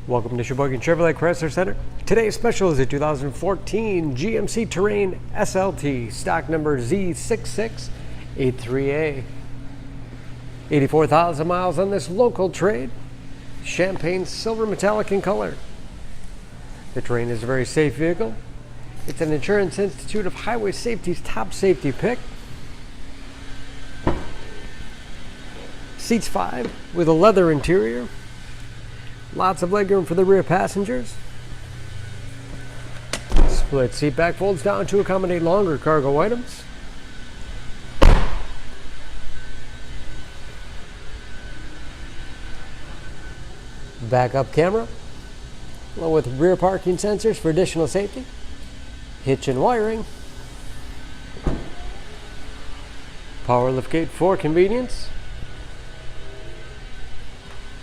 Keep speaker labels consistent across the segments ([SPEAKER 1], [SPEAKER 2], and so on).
[SPEAKER 1] Welcome to Sheboygan Chevrolet Chrysler Center. Today's special is a 2014 GMC Terrain SLT, stock number Z6683A. 84,000 miles on this local trade. Champagne silver metallic in color. The Terrain is a very safe vehicle. It's an Insurance Institute of Highway Safety's top safety pick. Seats 5 with a leather interior. Lots of legroom for the rear passengers. Split seat back folds down to accommodate longer cargo items. Backup camera, along with rear parking sensors for additional safety. Hitch and wiring. Power liftgate for convenience.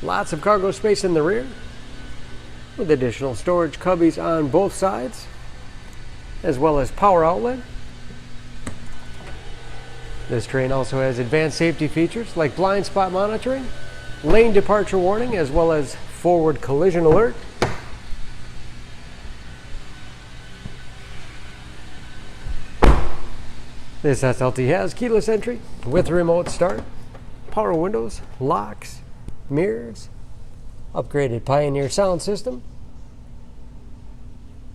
[SPEAKER 1] Lots of cargo space in the rear, with additional storage cubbies on both sides, as well as power outlet. This Terrain also has advanced safety features like blind spot monitoring, lane departure warning, as well as forward collision alert. This SLT has keyless entry with remote start, power windows, locks, mirrors, upgraded Pioneer sound system,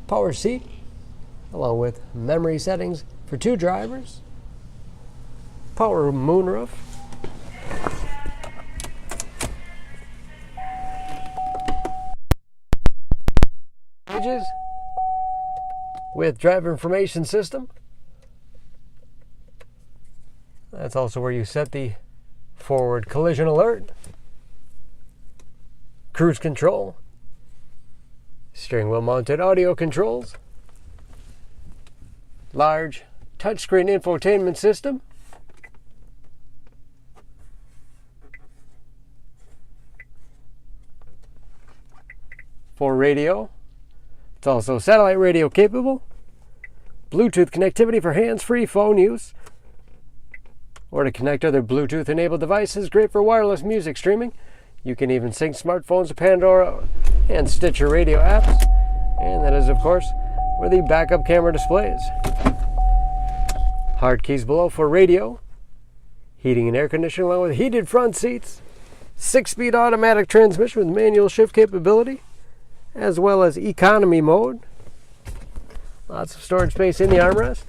[SPEAKER 1] power seat, along with memory settings for 2 drivers, power moonroof, pages with driver information system. That's also where you set the forward collision alert. Cruise control, steering wheel mounted audio controls, large touchscreen infotainment system, for radio. It's also satellite radio capable, Bluetooth connectivity for hands-free phone use, or to connect other Bluetooth enabled devices, great for wireless music streaming. You can even sync smartphones to Pandora and Stitcher radio apps. And that is, of course, where the backup camera displays. Hard keys below for radio. Heating and air conditioning along with heated front seats. 6-speed automatic transmission with manual shift capability, as well as economy mode. Lots of storage space in the armrest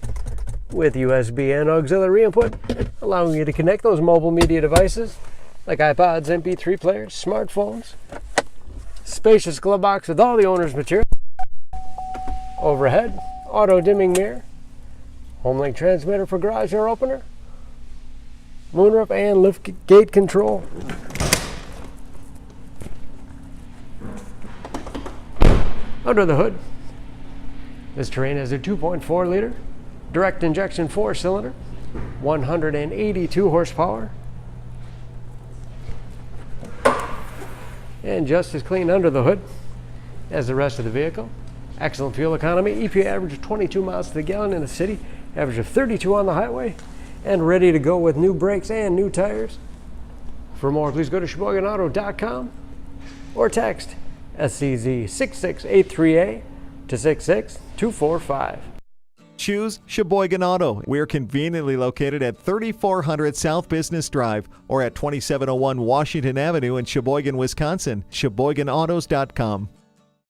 [SPEAKER 1] with USB and auxiliary input, allowing you to connect those mobile media devices like iPods, MP3 players, smartphones. Spacious glove box with all the owner's material. Overhead, auto dimming mirror. Homelink transmitter for garage door opener. Moonroof and lift gate control. Under the hood, this Terrain has a 2.4 liter direct injection 4-cylinder, 182 horsepower. And just as clean under the hood as the rest of the vehicle. Excellent fuel economy. EPA average of 22 miles to the gallon in the city, average of 32 on the highway, and ready to go with new brakes and new tires. For more, please go to SheboyganAuto.com or text SCZ6683A to 66245.
[SPEAKER 2] Choose Sheboygan Auto. We're conveniently located at 3400 South Business Drive or at 2701 Washington Avenue in Sheboygan, Wisconsin. SheboyganAutos.com.